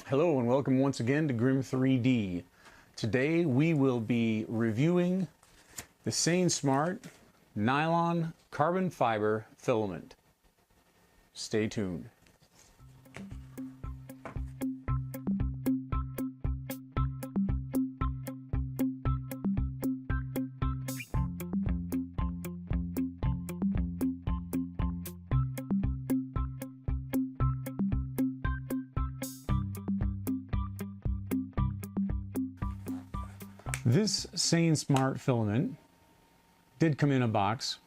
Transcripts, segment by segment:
Hello and welcome once again to Grim 3D. Today we will be reviewing the SainSmart Nylon Carbon Fiber Filament. Stay tuned. This SainSmart filament did come in a box.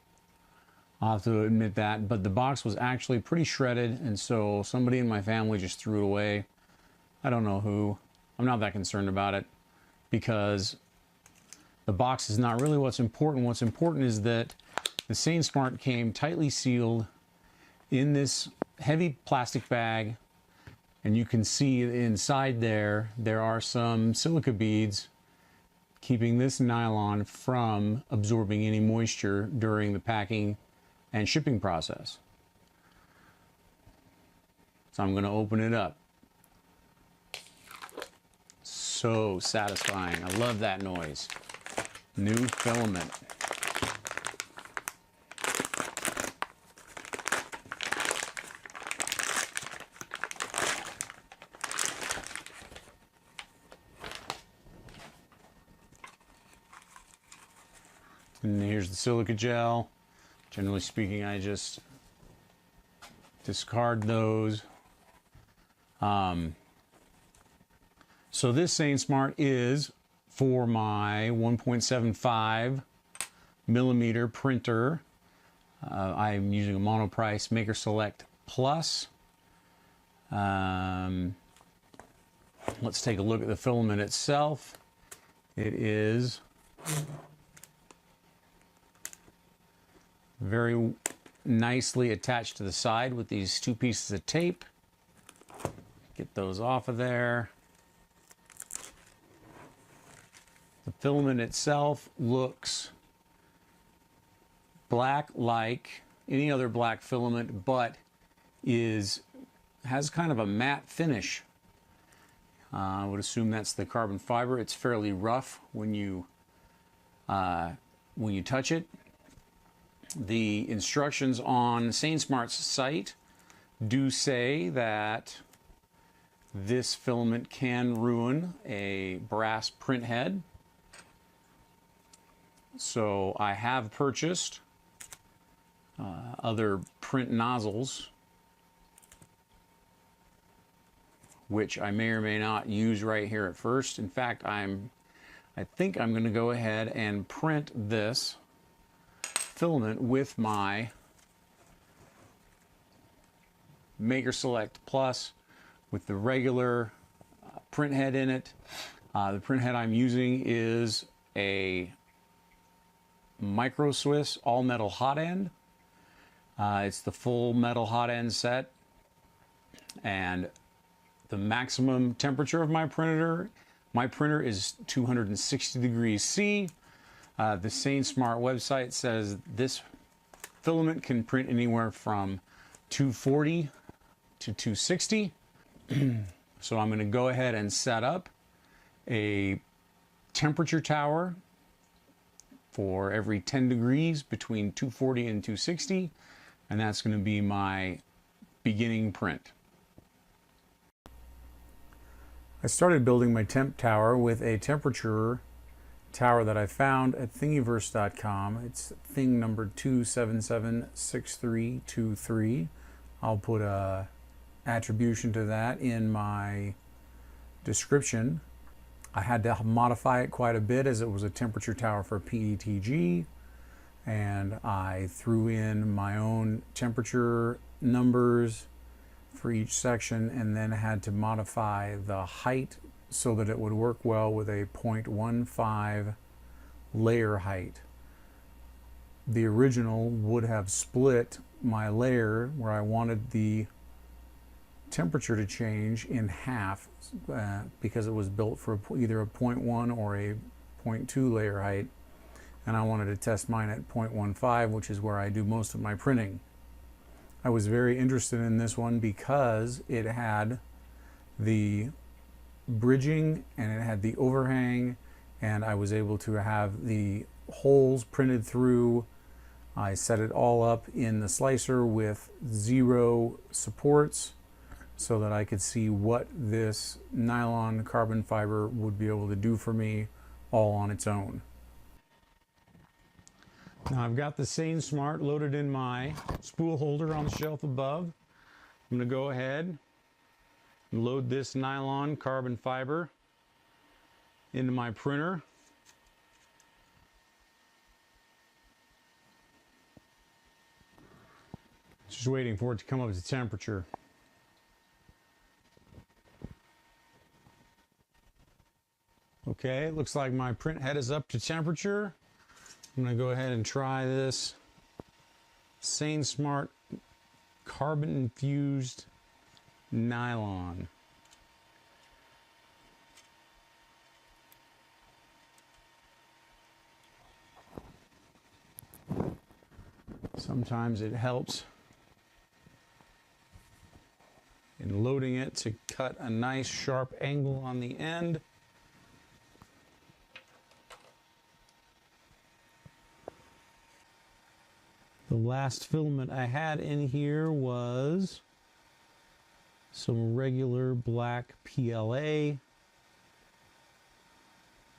I'll have to admit that, but the box was actually pretty shredded, and so somebody in my family just threw it away. I don't know who. I'm not that concerned about it because the box is not really what's important. What's important is that the SainSmart came tightly sealed in this heavy plastic bag, and you can see inside there are some silica beads keeping this nylon from absorbing any moisture during the packing and shipping process. So I'm going to open it up. So satisfying. I love that noise. New filament. And here's the silica gel. Generally speaking, I just discard those. So this SainSmart is for my 1.75 millimeter printer. I'm using a Monoprice Maker Select Plus. Let's take a look at the filament itself. It is very nicely attached to the side with these two pieces of tape. Get those off of there. The filament itself looks black like any other black filament, but has kind of a matte finish. I would assume that's the carbon fiber. It's fairly rough when you touch it. The instructions on SainSmart's site do say that this filament can ruin a brass print head. So I have purchased other print nozzles, which I may or may not use right here at first. In fact, I think I'm going to go ahead and print this filament with my Maker Select Plus with the regular print head in it. The print head I'm using is a Micro Swiss all metal hot end. It's the full metal hot end set, and the maximum temperature of my printer is 260 degrees C. The SainSmart website says this filament can print anywhere from 240 to 260. So I'm going to go ahead and set up a temperature tower for every 10 degrees between 240 and 260, and that's going to be my beginning print. I started building my temp tower with a temperature tower that I found at thingiverse.com. It's thing number 2776323. I'll put a attribution to that in my description. I had to modify it quite a bit as it was a temperature tower for PETG, and I threw in my own temperature numbers for each section and then had to modify the height so that it would work well with a 0.15 layer height. The original would have split my layer where I wanted the temperature to change in half because it was built for either a 0.1 or a 0.2 layer height, and I wanted to test mine at 0.15, which is where I do most of my printing. I was very interested in this one because it had the bridging and it had the overhang, and I was able to have the holes printed through. I set it all up in the slicer with 0 supports so that I could see what this nylon carbon fiber would be able to do for me all on its own. Now I've got the SainSmart loaded in my spool holder on the shelf above. I'm going to go ahead and load this nylon carbon fiber into my printer. Just waiting for it to come up to temperature. Okay, it looks like my print head is up to temperature. I'm going to go ahead and try this SainSmart carbon infused nylon. Sometimes it helps in loading it to cut a nice sharp angle on the end. The last filament I had in here was some regular black PLA.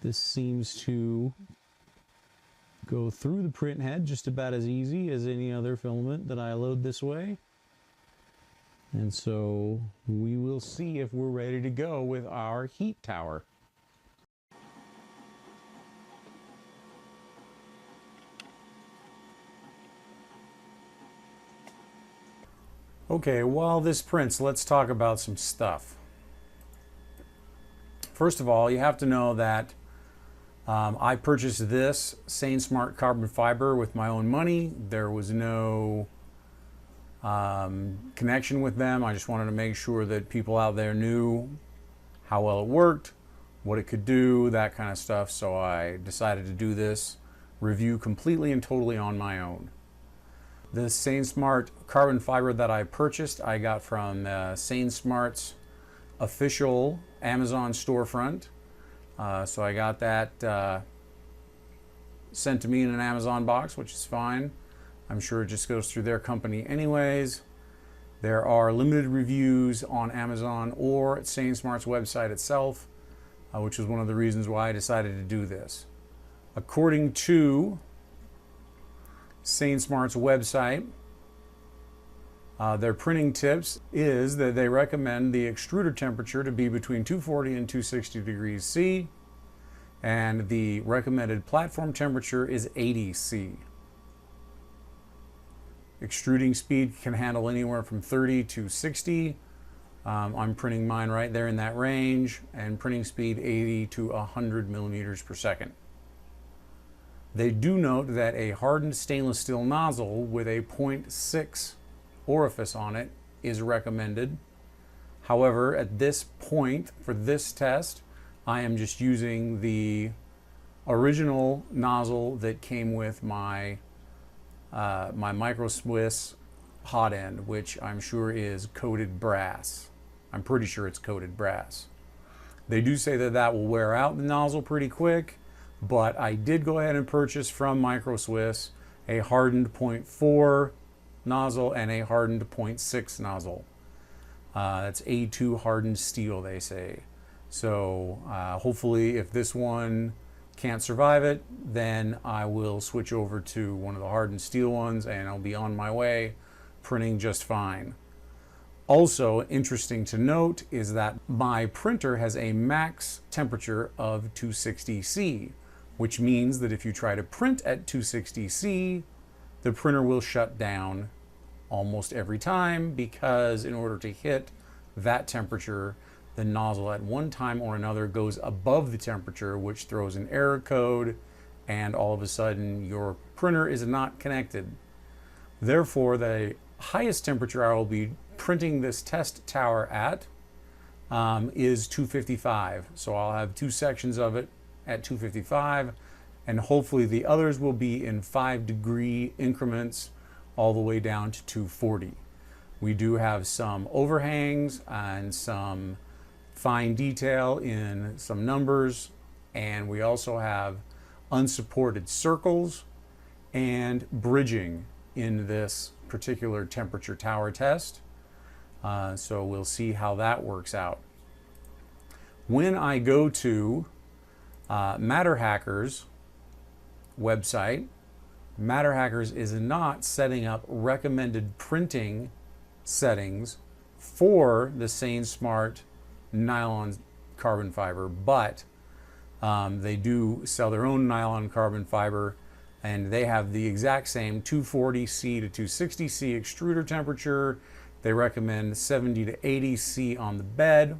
This seems to go through the print head just about as easy as any other filament that I load this way. And so we will see if we're ready to go with our heat tower. Okay, while this prints, let's talk about some stuff. First of all, you have to know that I purchased this SainSmart carbon fiber with my own money. There was no connection with them. I just wanted to make sure that people out there knew how well it worked, what it could do, that kind of stuff. So I decided to do this review completely and totally on my own. The SainSmart carbon fiber that I purchased, I got from SainSmart's official Amazon storefront. So I got that sent to me in an Amazon box, which is fine. I'm sure it just goes through their company anyways. There are limited reviews on Amazon or at SainSmart's website itself, which is one of the reasons why I decided to do this. According to SainSmart's website, their printing tips is that they recommend the extruder temperature to be between 240 and 260 degrees C, and the recommended platform temperature is 80 C. Extruding speed can handle anywhere from 30 to 60. I'm printing mine right there in that range, and printing speed 80 to 100 millimeters per second. They do note that a hardened stainless steel nozzle with a 0.6 orifice on it is recommended. However, at this point, for this test, I am just using the original nozzle that came with my my Micro Swiss hot end, which I'm sure is coated brass. I'm pretty sure it's coated brass. They do say that that will wear out the nozzle pretty quick, but I did go ahead and purchase from Micro Swiss a hardened 0.4 nozzle and a hardened 0.6 nozzle. That's A2 hardened steel, they say. So hopefully if this one can't survive it, then I will switch over to one of the hardened steel ones and I'll be on my way printing just fine. Also interesting to note is that my printer has a max temperature of 260 C, which means that if you try to print at 260 C, the printer will shut down almost every time, because in order to hit that temperature, the nozzle at one time or another goes above the temperature, which throws an error code, and all of a sudden your printer is not connected. Therefore, the highest temperature I will be printing this test tower at is 255. So I'll have two sections of it at 255, and hopefully the others will be in 5-degree increments all the way down to 240. We do have some overhangs and some fine detail in some numbers, and we also have unsupported circles and bridging in this particular temperature tower test. So we'll see how that works out. When I go to MatterHacker's website, MatterHackers is not setting up recommended printing settings for the SainSmart nylon carbon fiber, but they do sell their own nylon carbon fiber, and they have the exact same 240C to 260C extruder temperature. They recommend 70 to 80C on the bed,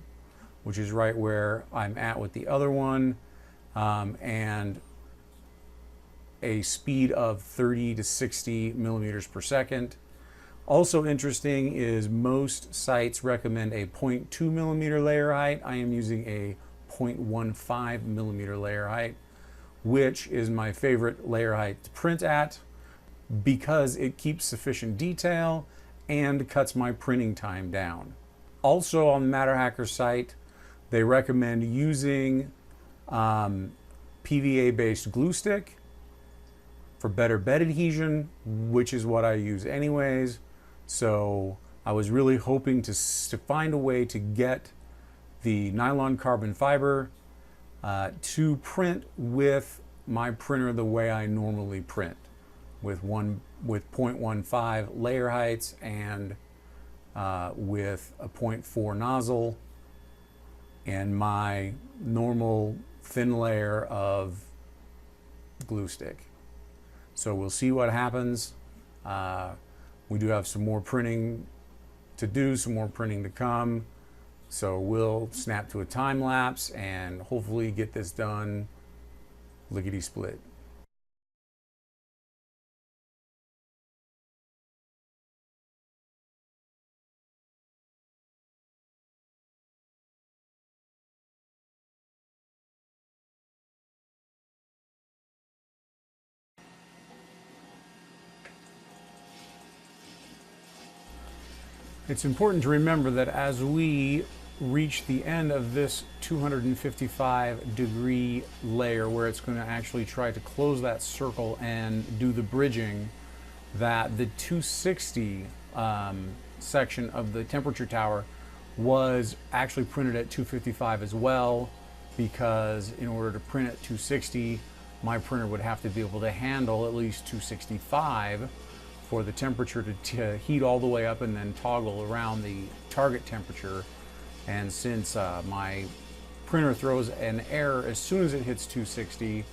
which is right where I'm at with the other one, and a speed of 30 to 60 millimeters per second. Also interesting is most sites recommend a 0.2 millimeter layer height. I am using a 0.15 millimeter layer height, which is my favorite layer height to print at because it keeps sufficient detail and cuts my printing time down. Also on the MatterHacker site, they recommend using PVA-based glue stick for better bed adhesion, which is what I use anyways. So I was really hoping to find a way to get the nylon carbon fiber to print with my printer the way I normally print, with 0.15 layer heights and with a 0.4 nozzle and my normal thin layer of glue stick. So we'll see what happens. We do have some more printing to do, some more printing to come. So we'll snap to a time lapse and hopefully get this done lickety split. It's important to remember that as we reach the end of this 255 degree layer where it's going to actually try to close that circle and do the bridging, that the 260 section of the temperature tower was actually printed at 255 as well, because in order to print at 260, my printer would have to be able to handle at least 265 for the temperature to heat all the way up and then toggle around the target temperature. And since my printer throws an error as soon as it hits 260,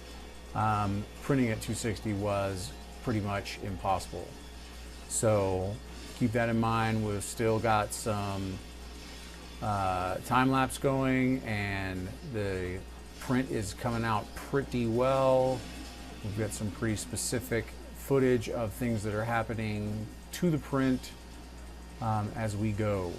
printing at 260 was pretty much impossible. So keep that in mind. We've still got some time lapse going, and the print is coming out pretty well. We've got some pretty specific footage of things that are happening to the print as we go.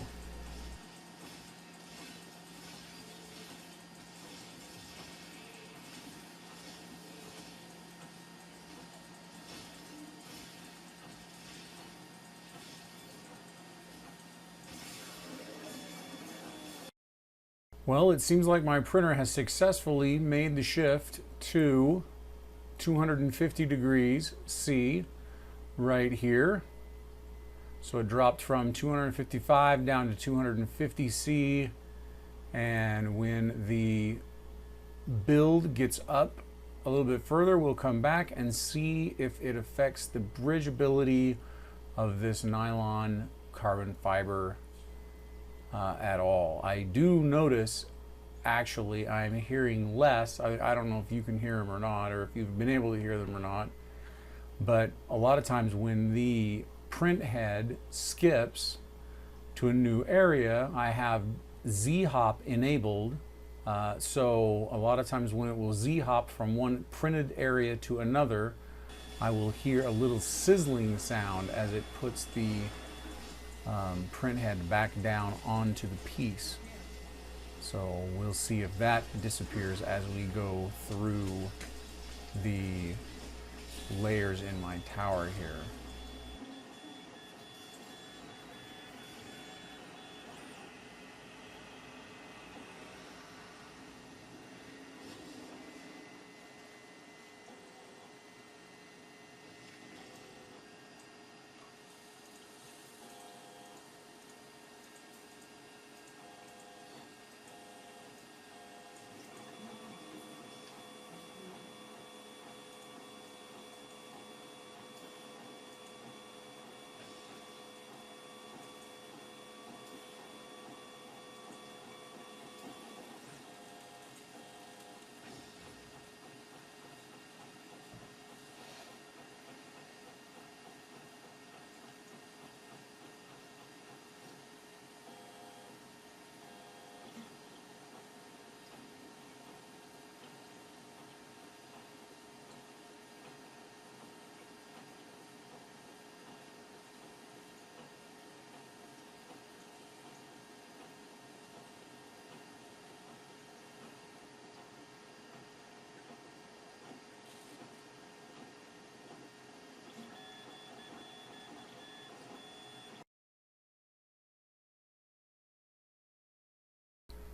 Well, it seems like my printer has successfully made the shift to 250 degrees C right here. So it dropped from 255 down to 250 C, and when the build gets up a little bit further, we'll come back and see if it affects the bridgeability of this nylon carbon fiber at all. I do notice actually I'm hearing less. I don't know if you can hear them or not, or if you've been able to hear them or not, but a lot of times when the print head skips to a new area, I have Z-hop enabled. So a lot of times when it will Z-hop from one printed area to another, I will hear a little sizzling sound as it puts the print head back down onto the piece. So we'll see if that disappears as we go through the layers in my tower here.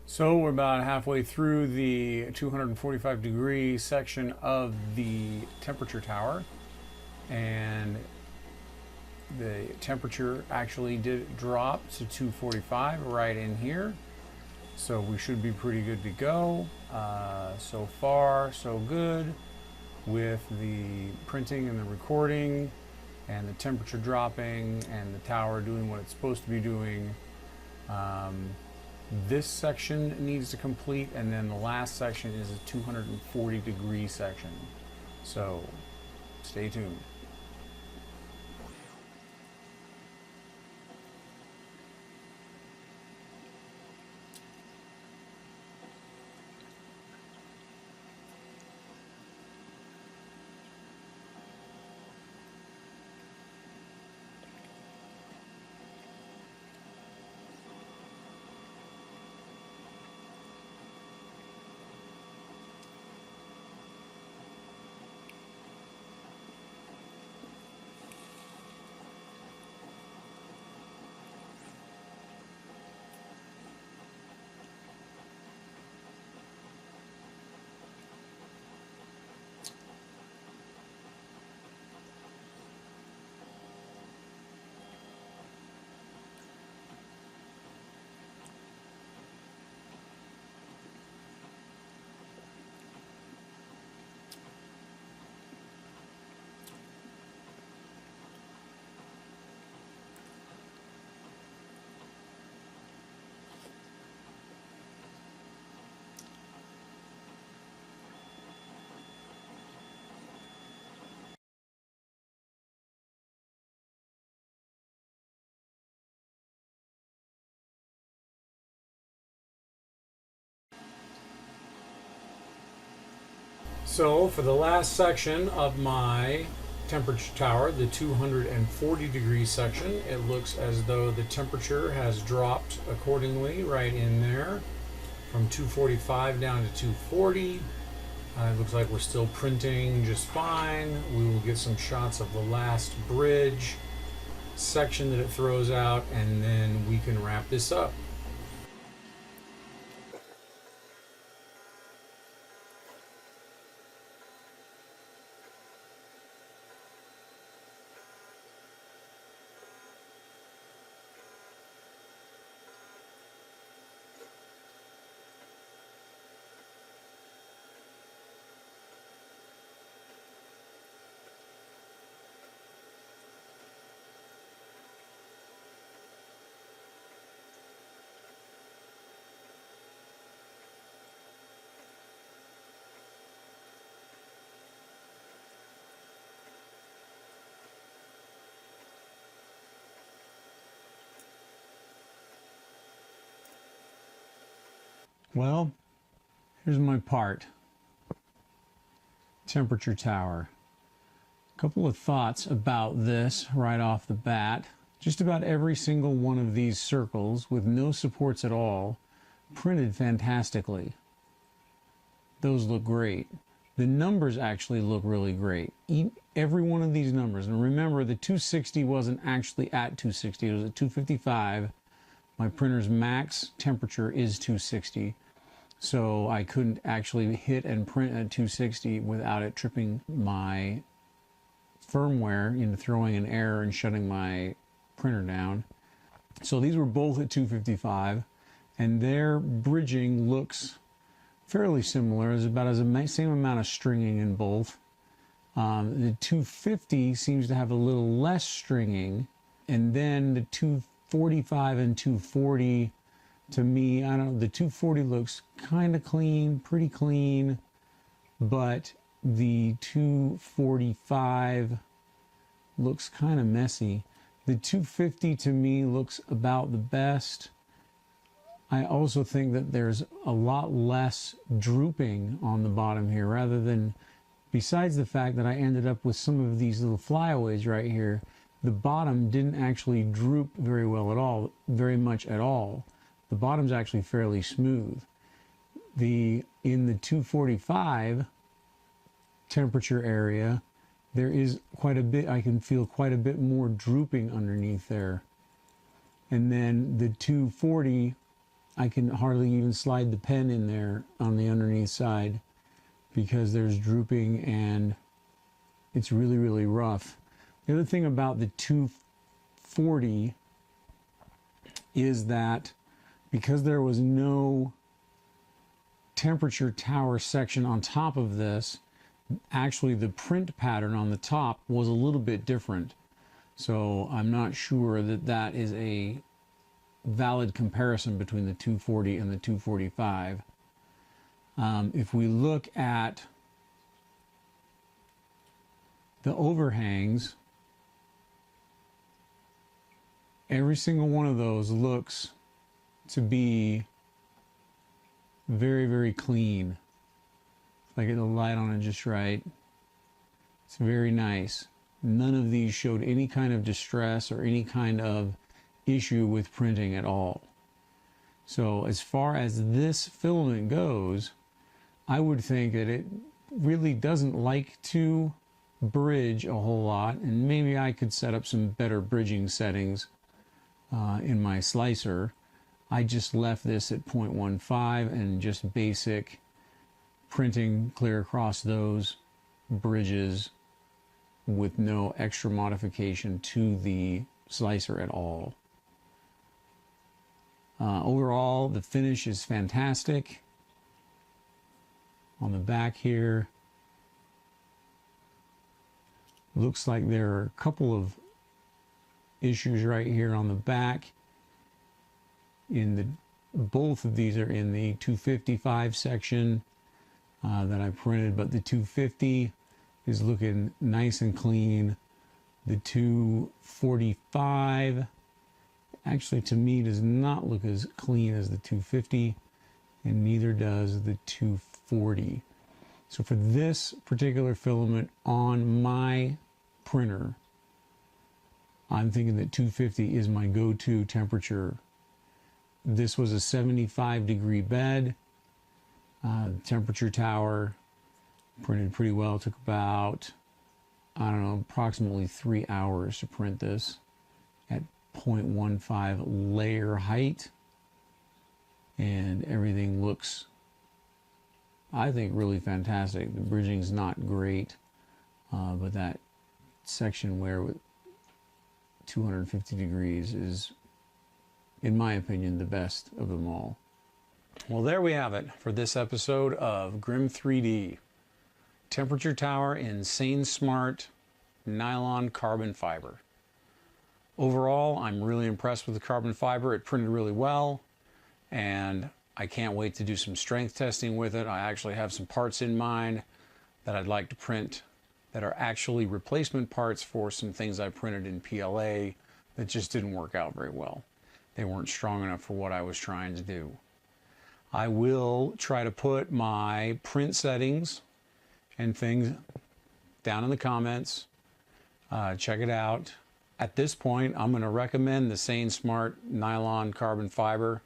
So we're about halfway through the 245 degree section of the temperature tower, and the temperature actually did drop to 245 right in here. So we should be pretty good to go. So far, so good with the printing and the recording and the temperature dropping and the tower doing what it's supposed to be doing. This section needs to complete, and then the last section is a 240 degree section. So stay tuned. So for the last section of my temperature tower, the 240 degree section, it looks as though the temperature has dropped accordingly right in there from 245 down to 240. It looks like we're still printing just fine. We will get some shots of the last bridge section that it throws out, and then we can wrap this up. Well, here's my part. Temperature tower. A couple of thoughts about this right off the bat. Just about every single one of these circles, with no supports at all, printed fantastically. Those look great. The numbers actually look really great. Every one of these numbers. And remember, the 260 wasn't actually at 260. It was at 255. My printer's max temperature is 260. So I couldn't actually hit and print at 260 without it tripping my firmware into throwing an error and shutting my printer down. So these were both at 255, and their bridging looks fairly similar. There's about the same amount of stringing in both. The 250 seems to have a little less stringing, and then the 245 and 240, to me, I don't know, the 240 looks kind of clean, pretty clean, but the 245 looks kind of messy. The 250 to me looks about the best. I also think that there's a lot less drooping on the bottom here, rather than, besides the fact that I ended up with some of these little flyaways right here, the bottom didn't actually droop very well at all, very much at all. The bottom's actually fairly smooth. In the 245 temperature area, there is quite a bit, I can feel quite a bit more drooping underneath there. And then the 240 I can hardly even slide the pen in there on the underneath side because there's drooping and it's really, really rough. The other thing about the 240 is that because there was no temperature tower section on top of this, actually the print pattern on the top was a little bit different. So I'm not sure that that is a valid comparison between the 240 and the 245. If we look at the overhangs, every single one of those looks to be very, very clean. If I get the light on it just right, it's very nice. None of these showed any kind of distress or any kind of issue with printing at all. So as far as this filament goes, I would think that it really doesn't like to bridge a whole lot, and maybe I could set up some better bridging settings in my slicer. I just left this at 0.15 and just basic printing clear across those bridges with no extra modification to the slicer at all. Overall, the finish is fantastic. On the back here, looks like there are a couple of issues right here on the back. Both of these are in the 255 section that I printed, but the 250 is looking nice and clean. The 245 actually, to me, does not look as clean as the 250, and neither does the 240. So for this particular filament on my printer, I'm thinking that 250 is my go-to temperature. This was a 75-degree bed. Temperature tower printed pretty well. It took about, I don't know, approximately 3 hours to print this at 0.15 layer height. And everything looks, I think, really fantastic. The bridging's not great, but that section where with 250 degrees is, in my opinion, the best of them all. Well, there we have it for this episode of Grim 3D. Temperature tower in SainSmart nylon carbon fiber. Overall, I'm really impressed with the carbon fiber. It printed really well, and I can't wait to do some strength testing with it. I actually have some parts in mind that I'd like to print that are actually replacement parts for some things I printed in PLA that just didn't work out very well. They weren't strong enough for what I was trying to do. I will try to put my print settings and things down in the comments. Check it out. At this point, I'm going to recommend the SainSmart nylon carbon fiber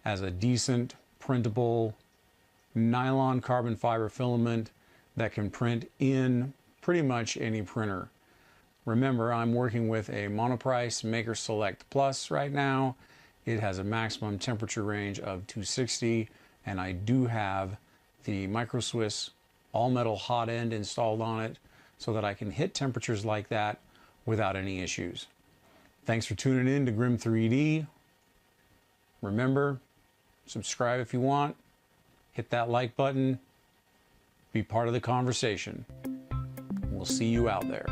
as a decent printable nylon carbon fiber filament that can print in pretty much any printer. Remember, I'm working with a Monoprice Maker Select Plus right now. It has a maximum temperature range of 260, and I do have the Micro Swiss all metal hot end installed on it so that I can hit temperatures like that without any issues. Thanks for tuning in to Grim 3D. Remember, subscribe if you want, hit that like button, be part of the conversation. We'll see you out there.